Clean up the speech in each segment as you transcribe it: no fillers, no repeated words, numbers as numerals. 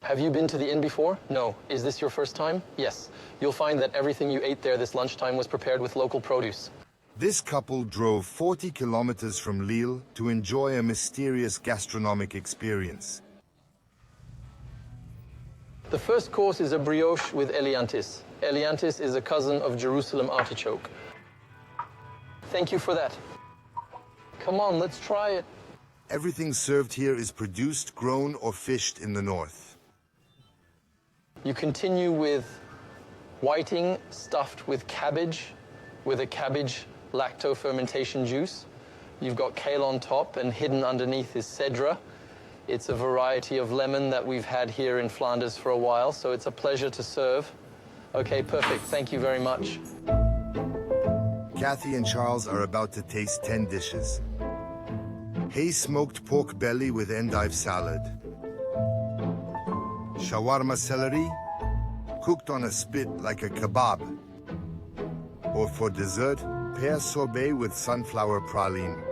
Have you been to the inn before? No. Is this your first time? Yes. You'll find that everything you ate there this lunchtime was prepared with local produce. This couple drove 40 kilometers from Lille to enjoy a mysterious gastronomic experience. The first course is a brioche with Eliantis. Eliantis is a cousin of Jerusalem artichoke. Thank you for that. Come on, let's try it. Everything served here is produced, grown, or fished in the north. You continue with whiting stuffed with cabbage, with a cabbage lacto-fermentation juice. You've got kale on top, and hidden underneath is cedra. It's a variety of lemon that we've had here in Flanders for a while, so it's a pleasure to serve. Okay, perfect. Thank you very much. Cathy and Charles are about to taste 10 dishes. Hay-smoked pork belly with endive salad. Shawarma celery, cooked on a spit like a kebab. Or for dessert, pear sorbet with sunflower praline.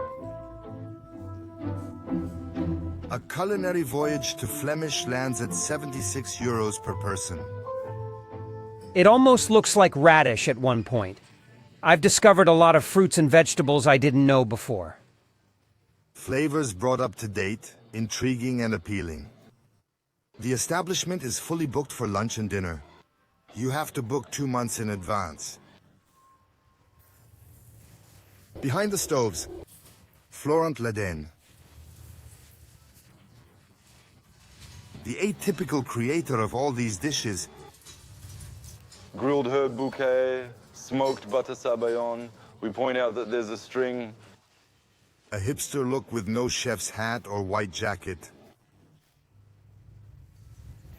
A culinary voyage to Flemish lands at €76 per person. It almost looks like radish at one point. I've discovered a lot of fruits and vegetables I didn't know before. Flavors brought up to date, intriguing and appealing. The establishment is fully booked for lunch and dinner. You have to book 2 months in advance. Behind the stoves, Florent Ladenne. The atypical creator of all these dishes. Grilled herb bouquet, smoked butter sabayon. We point out that there's a string. A hipster look with no chef's hat or white jacket.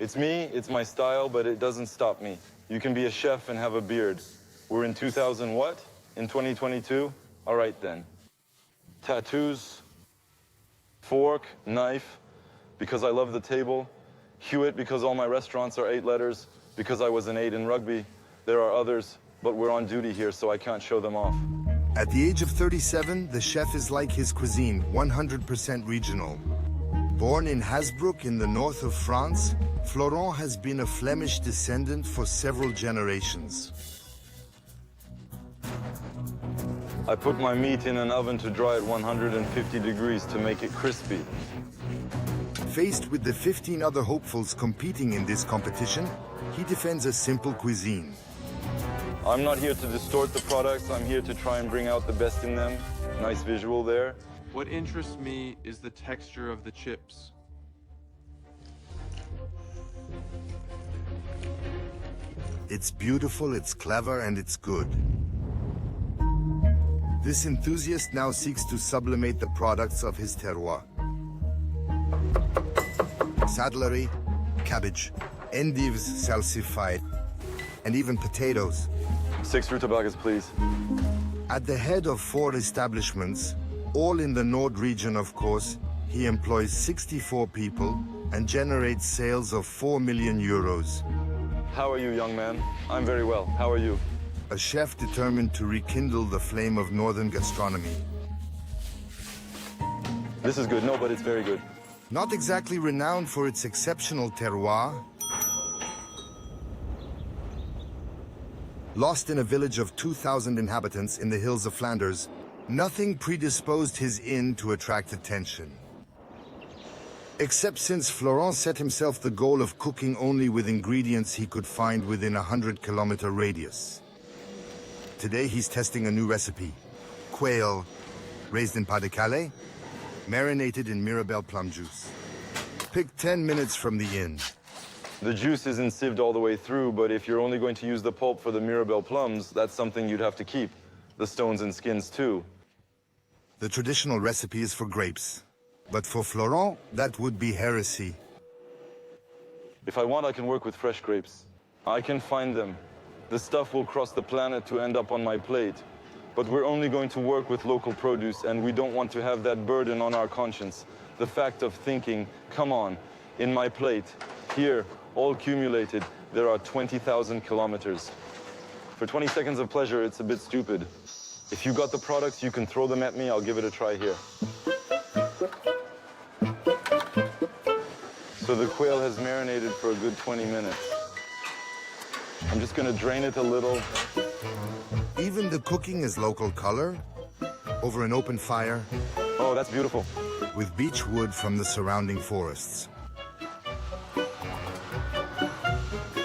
It's me, it's my style, but it doesn't stop me. You can be a chef and have a beard. We're in 2000 what? In 2022? All right then. Tattoos, fork, knife, because I love the table. Hewitt, because all my restaurants are 8 letters, because I was an 8 in rugby. There are others, but we're on duty here, so I can't show them off. At the age of 37, the chef is like his cuisine, 100% regional. Born in Hasbrook in the north of France, Florent has been a Flemish descendant for several generations. I put my meat in an oven to dry at 150 degrees to make it crispy. Faced with the 15 other hopefuls competing in this competition, he defends a simple cuisine. I'm not here to distort the products. I'm here to try and bring out the best in them. Nice visual there. What interests me is the texture of the chips. It's beautiful, it's clever, and it's good. This enthusiast now seeks to sublimate the products of his terroir. Saddlery, cabbage, endives salsified, and even potatoes. 6 rutabagas, please. At the head of 4 establishments, all in the Nord region, of course, he employs 64 people and generates sales of €4 million. How are you, young man? I'm very well. How are you? A chef determined to rekindle the flame of northern gastronomy. This is good. No, but it's very good. Not exactly renowned for its exceptional terroir, lost in a village of 2,000 inhabitants in the hills of Flanders, nothing predisposed his inn to attract attention. Except since Florent set himself the goal of cooking only with ingredients he could find within a 100-kilometer radius. Today he's testing a new recipe. Quail, raised in Pas-de-Calais, marinated in Mirabelle plum juice. Picked 10 minutes from the inn. The juice isn't sieved all the way through, but if you're only going to use the pulp for the Mirabelle plums, that's something you'd have to keep. The stones and skins too. The traditional recipe is for grapes. But for Florent, that would be heresy. If I want, I can work with fresh grapes. I can find them. The stuff will cross the planet to end up on my plate. But we're only going to work with local produce, and we don't want to have that burden on our conscience. The fact of thinking, come on, in my plate, here, all accumulated, there are 20,000 kilometers. For 20 seconds of pleasure, it's a bit stupid. If you got the products, you can throw them at me. I'll give it a try here. So the quail has marinated for a good 20 minutes. I'm just gonna drain it a little. Even the cooking is local color, over an open fire, Oh, that's beautiful. with beech wood from the surrounding forests.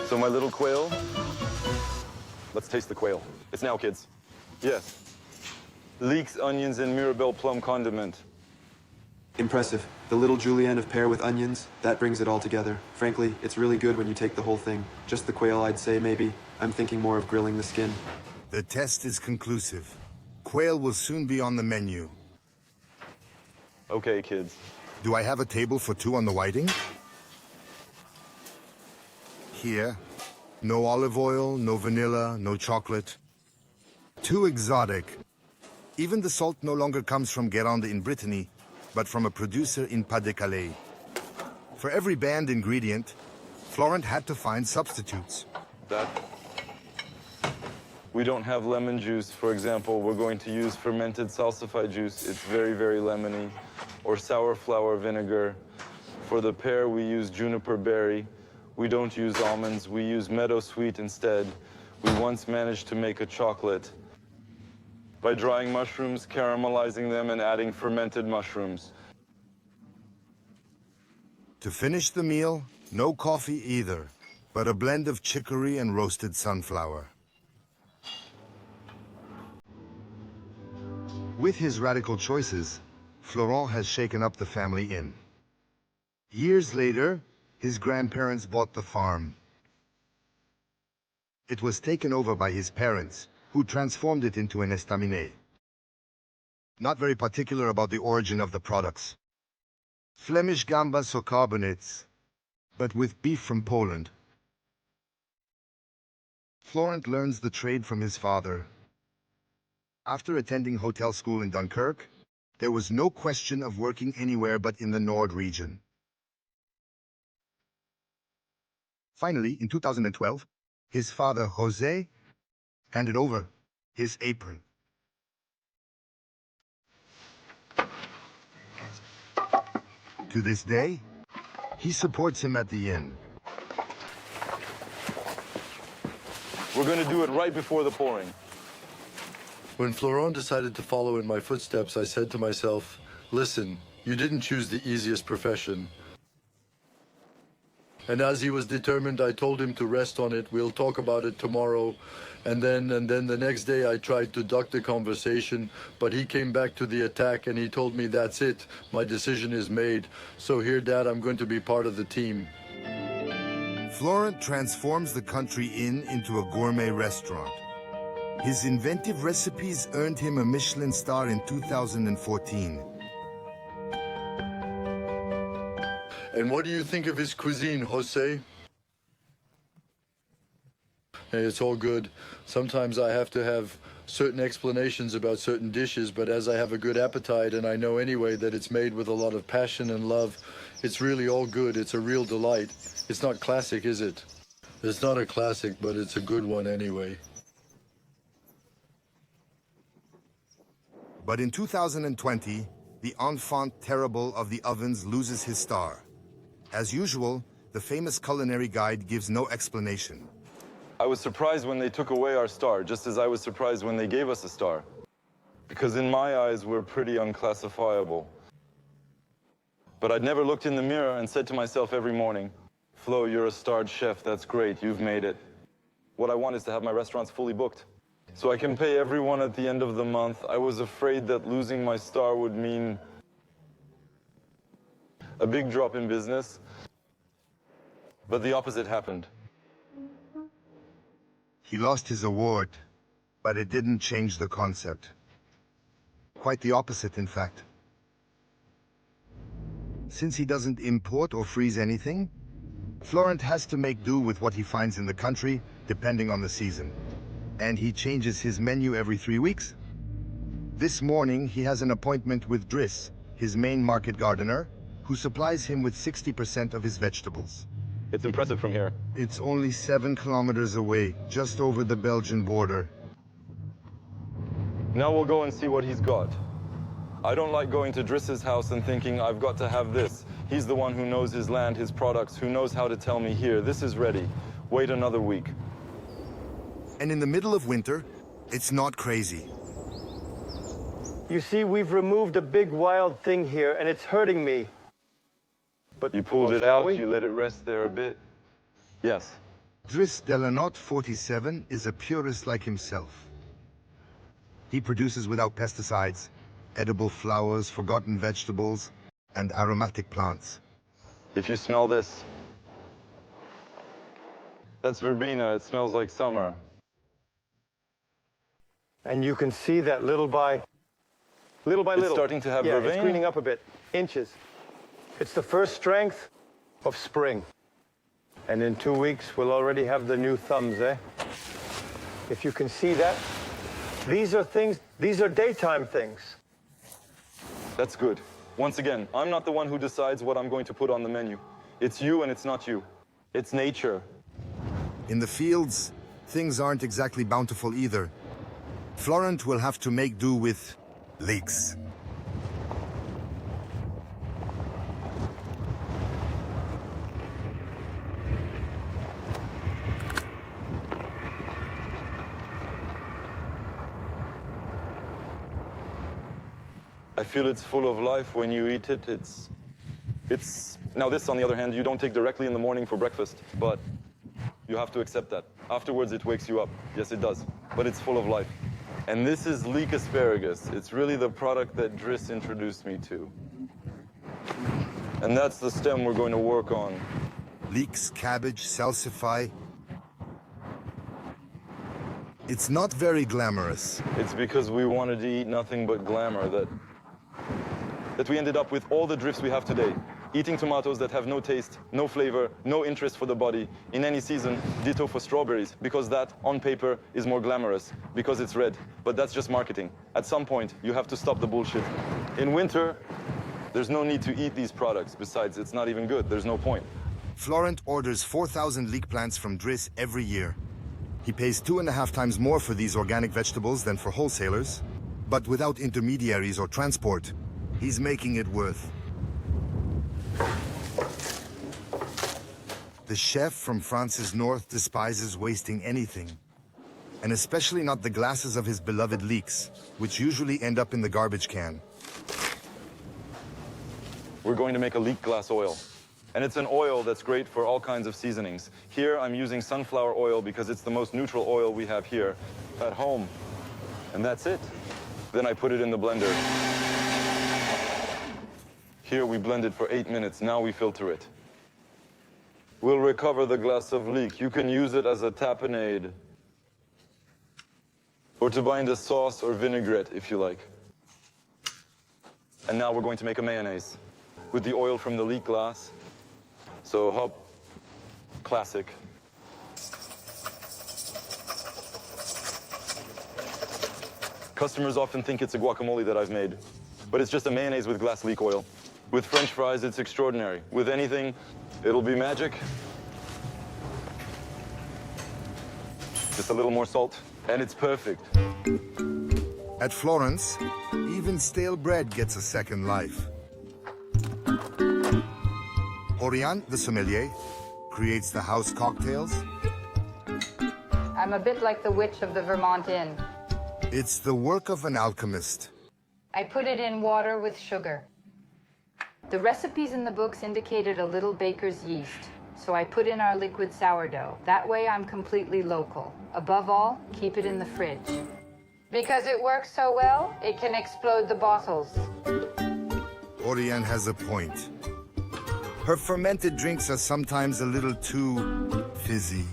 So my little quail, let's taste the quail. It's now, kids. Yes. Leeks, onions, and Mirabelle plum condiment. Impressive. The little julienne of pear with onions, that brings it all together. Frankly, it's really good when you take the whole thing. Just the quail, I'd say, maybe. I'm thinking more of grilling the skin. The test is conclusive. Quail will soon be on the menu. Okay, kids. Do I have a table for two on the whiting? Here. No olive oil, no vanilla, no chocolate. Too exotic. Even the salt no longer comes from Guérande in Brittany, but from a producer in Pas-de-Calais. For every banned ingredient, Florent had to find substitutes. We don't have lemon juice, for example. We're going to use fermented salsify juice. It's very, very lemony. Or sour flower vinegar. For the pear, we use juniper berry. We don't use almonds. We use meadow sweet instead. We once managed to make a chocolate by drying mushrooms, caramelizing them, and adding fermented mushrooms. To finish the meal, no coffee either, but a blend of chicory and roasted sunflower. With his radical choices, Florent has shaken up the family inn. Years later, his grandparents bought the farm. It was taken over by his parents, who transformed it into an estaminet. Not very particular about the origin of the products. Flemish gambas or carbonates, but with beef from Poland. Florent learns the trade from his father. After attending hotel school in Dunkirk, there was no question of working anywhere but in the Nord region. Finally, in 2012, his father, José, handed over his apron. To this day, he supports him at the inn. We're going to do it right before the pouring. When Florent decided to follow in my footsteps, I said to myself, listen, you didn't choose the easiest profession. And as he was determined, I told him to rest on it. We'll talk about it tomorrow. And then the next day I tried to duck the conversation, but he came back to the attack and he told me, that's it. My decision is made. So here, Dad, I'm going to be part of the team. Florent transforms the country inn into a gourmet restaurant. His inventive recipes earned him a Michelin star in 2014. And what do you think of his cuisine, Jose? Hey, it's all good. Sometimes I have to have certain explanations about certain dishes, but as I have a good appetite and I know anyway that it's made with a lot of passion and love, it's really all good. It's a real delight. It's not classic, is it? It's not a classic, but it's a good one anyway. But in 2020, the enfant terrible of the ovens loses his star. As usual, the famous culinary guide gives no explanation. I was surprised when they took away our star, just as I was surprised when they gave us a star. Because in my eyes, we're pretty unclassifiable. But I'd never looked in the mirror and said to myself every morning, Flo, you're a starred chef, that's great, you've made it. What I want is to have my restaurants fully booked, so I can pay everyone at the end of the month. I was afraid that losing my star would mean a big drop in business, but the opposite happened. He lost his award, but it didn't change the concept. Quite the opposite, in fact. Since he doesn't import or freeze anything, Florent has to make do with what he finds in the country, depending on the season. And he changes his menu every 3 weeks. This morning, he has an appointment with Driss, his main market gardener, who supplies him with 60% of his vegetables. It's impressive from here. It's only 7 kilometers away, just over the Belgian border. Now we'll go and see what he's got. I don't like going to Driss's house and thinking, I've got to have this. He's the one who knows his land, his products, who knows how to tell me, here, this is ready. Wait another week. And in the middle of winter, it's not crazy. You see, we've removed a big wild thing here, and it's hurting me. But You pulled it out, you let it rest there a bit. Yes. Driss Delanot, 47, is a purist like himself. He produces without pesticides, edible flowers, forgotten vegetables, and aromatic plants. If you smell this, that's verbena, it smells like summer. And you can see that little by little. It's starting to have yeah, vervain. it's greening up a bit, inches. It's the first strength of spring. And in 2 weeks, we'll already have the new thumbs, eh? If you can see that, these are daytime things. That's good. Once again, I'm not the one who decides what I'm going to put on the menu. It's you and it's not you. It's nature. In the fields, things aren't exactly bountiful either. Florent will have to make do with leeks. I feel it's full of life when you eat it. Now this, on the other hand, you don't take directly in the morning for breakfast, but you have to accept that. Afterwards, it wakes you up. Yes, it does, but it's full of life. And this is leek asparagus. It's really the product that Driss introduced me to. And that's the stem we're going to work on. Leeks, cabbage, salsify. It's not very glamorous. It's because we wanted to eat nothing but glamour that we ended up with all the drifts we have today. Eating tomatoes that have no taste, no flavor, no interest for the body. In any season, ditto for strawberries, because that, on paper, is more glamorous, because it's red. But that's just marketing. At some point, you have to stop the bullshit. In winter, there's no need to eat these products. Besides, it's not even good. There's no point. Florent orders 4,000 leek plants from Driss every year. He pays 2.5 times more for these organic vegetables than for wholesalers, but without intermediaries or transport, he's making it worth. The chef from France's north despises wasting anything, and especially not the glasses of his beloved leeks, which usually end up in the garbage can. We're going to make a leek glass oil. And it's an oil that's great for all kinds of seasonings. Here, I'm using sunflower oil because it's the most neutral oil we have here at home. And that's it. Then I put it in the blender. Here, we blend it for 8 minutes. Now we filter it. We'll recover the glass of leek. You can use it as a tapenade, or to bind a sauce or vinaigrette, if you like. And now we're going to make a mayonnaise with the oil from the leek glass. So hop, classic. Customers often think it's a guacamole that I've made, but it's just a mayonnaise with glass leek oil. With French fries, it's extraordinary. With anything, it'll be magic. Just a little more salt, and it's perfect. At Florence, even stale bread gets a second life. Oriane, the sommelier, creates the house cocktails. I'm a bit like the witch of the Vermont Inn. It's the work of an alchemist. I put it in water with sugar. The recipes in the books indicated a little baker's yeast, so I put in our liquid sourdough. That way I'm completely local. Above all, keep it in the fridge. Because it works so well, it can explode the bottles. Oriane has a point. Her fermented drinks are sometimes a little too fizzy.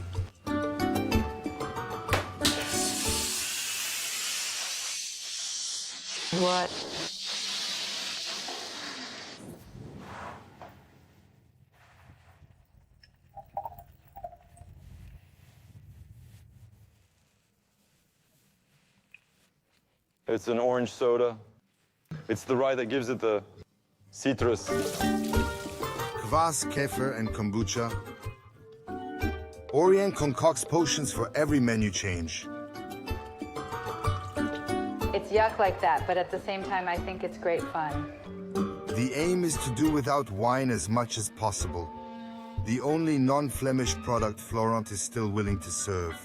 What? It's an orange soda. It's the rye that gives it the citrus. Kvass, kefir, and kombucha. Oriane concocts potions for every menu change. It's yuck like that, but at the same time, I think it's great fun. The aim is to do without wine as much as possible. The only non-Flemish product Florent is still willing to serve.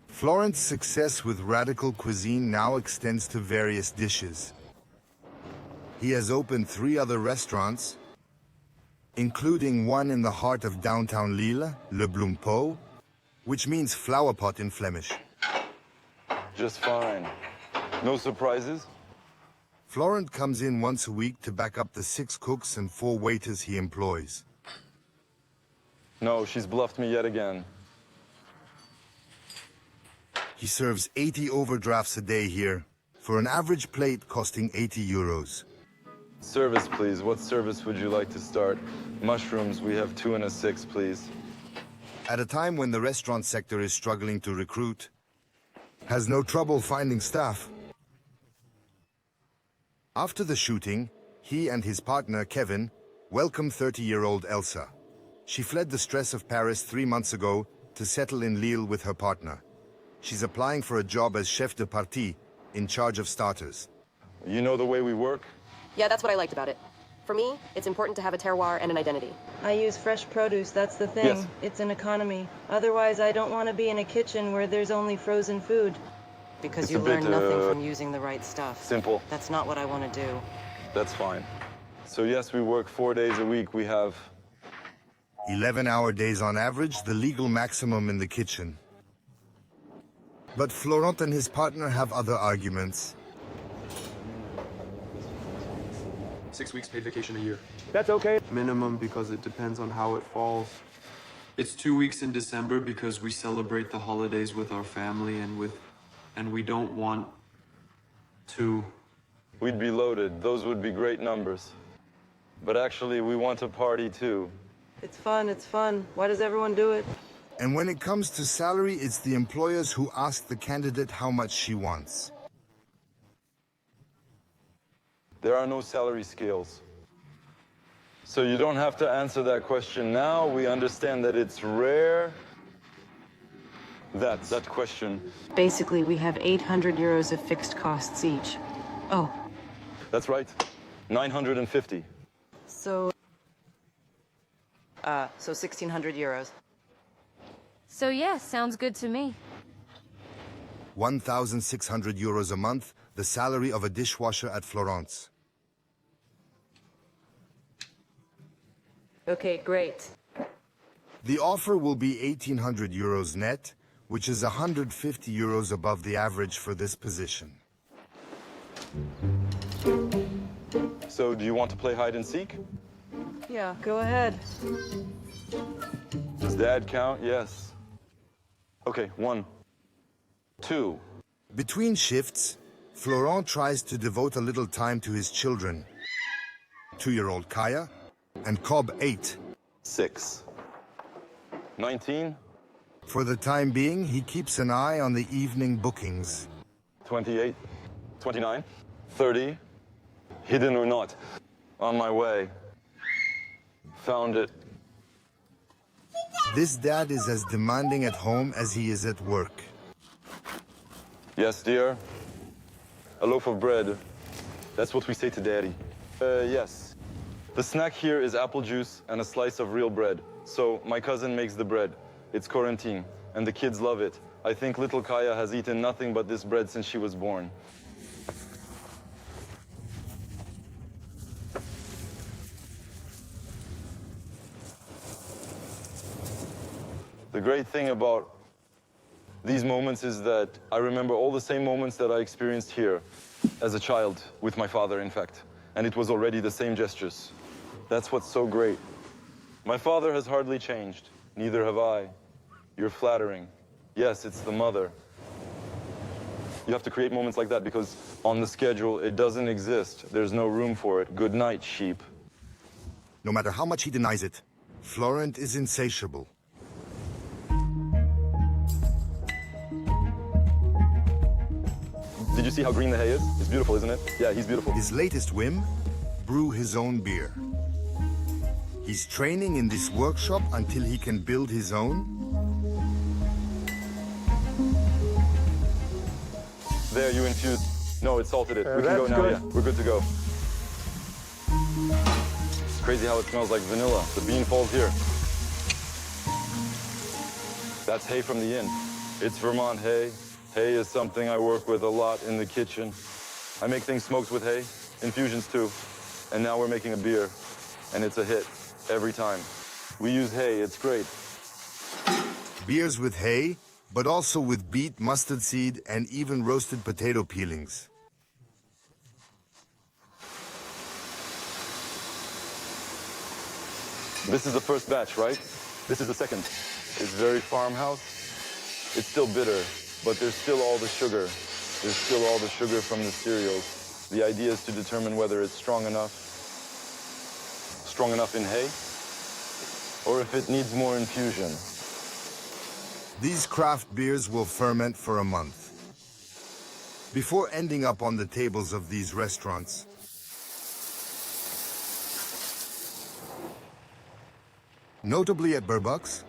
Florent's success with radical cuisine now extends to various dishes. He has opened 3 other restaurants, including one in the heart of downtown Lille, Le Bloempo, which means flower pot in Flemish. Just fine. No surprises? Florent comes in once a week to back up the 6 cooks and 4 waiters he employs. No, she's bluffed me yet again. He serves 80 overdrafts a day here, for an average plate costing 80 euros. Service, please. What service would you like to start? Mushrooms, we have 2 and a 6, please. At a time when the restaurant sector is struggling to recruit, has no trouble finding staff. After the shooting, he and his partner, Kevin, welcome 30-year-old Elsa. She fled the stress of Paris 3 months ago to settle in Lille with her partner. She's applying for a job as chef de partie, in charge of starters. You know the way we work? Yeah, that's what I liked about it. For me, it's important to have a terroir and an identity. I use fresh produce, that's the thing. Yes. It's an economy. Otherwise, I don't want to be in a kitchen where there's only frozen food. Because It's you a learn bit, nothing from using the right stuff. Simple. That's not what I want to do. That's fine. So yes, we work 4 days a week. We have 11-hour days on average, the legal maximum in the kitchen. But Florent and his partner have other arguments. 6 weeks paid vacation a year. That's okay. Minimum because it depends on how it falls. It's 2 weeks in December because we celebrate the holidays with our family and we don't want to. We'd be loaded. Those would be great numbers. But actually, we want a party too. It's fun, it's fun. Why does everyone do it? And when it comes to salary, it's the employers who ask the candidate how much she wants. There are no salary scales. So you don't have to answer that question now. We understand that it's rare. That question. Basically, we have 800 euros of fixed costs each. Oh, That's right. 950. so 1,600 euros. So yeah, sounds good to me. 1,600 euros a month, the salary of a dishwasher at Florent's. Okay, great. The offer will be 1,800 euros net, which is 150 euros above the average for this position. So do you want to play hide and seek? Yeah, go ahead. Does Dad count? Yes. Okay, 1, 2. Between shifts, Florent tries to devote a little time to his children. 2-year-old Kaya and Cobb 8. 6. 19. For the time being, he keeps an eye on the evening bookings. 28. 29. 30. Hidden or not. On my way. Found it. This dad is as demanding at home as he is at work. Yes, dear. A loaf of bread. That's what we say to Daddy. Yes. The snack here is apple juice and a slice of real bread. So my cousin makes the bread. It's quarantine, and the kids love it. I think little Kaya has eaten nothing but this bread since she was born. The great thing about these moments is that I remember all the same moments that I experienced here as a child, with my father, in fact. And it was already the same gestures. That's what's so great. My father has hardly changed. Neither have I. You're flattering. Yes, it's the mother. You have to create moments like that because on the schedule, it doesn't exist. There's no room for it. Good night, sheep. No matter how much he denies it, Florent is insatiable. Did you see how green the hay is? It's beautiful, isn't it? Yeah, he's beautiful. His latest whim? Brew his own beer. He's training in this workshop until he can build his own. There, you infuse No, it salted it. We can go that's now, good. yeah. We're good to go. It's crazy how it smells like vanilla. The bean falls here. That's hay from the inn. It's Vermont hay. Hay is something I work with a lot in the kitchen. I make things smoked with hay, infusions too. And now we're making a beer, and it's a hit every time. We use hay, it's great. Beers with hay, but also with beet, mustard seed, and even roasted potato peelings. This is the first batch, right? This is the second. It's very farmhouse. It's still bitter, but there's still all the sugar. There's still all the sugar from the cereals. The idea is to determine whether it's strong enough in hay, or if it needs more infusion. These craft beers will ferment for a month before ending up on the tables of these restaurants. Notably at Burbuck's,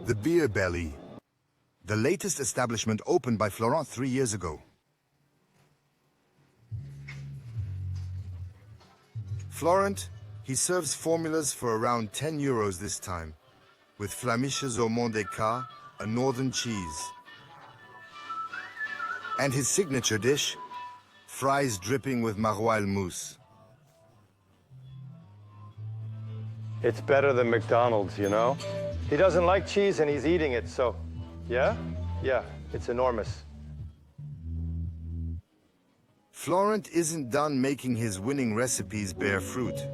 the Beer Belly, the latest establishment opened by Florent 3 years ago. Florent, he serves formulas for around 10 euros this time, with flamiches au Mont des Cas, a northern cheese. And his signature dish, fries dripping with maroilles mousse. It's better than McDonald's, you know? He doesn't like cheese and he's eating it, so, yeah? Yeah, it's enormous. Florent isn't done making his winning recipes bear fruit.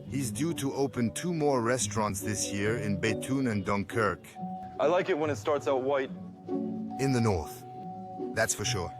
He's due to open 2 more restaurants this year in Béthune and Dunkirk. I like it when it starts out white. In the north, that's for sure.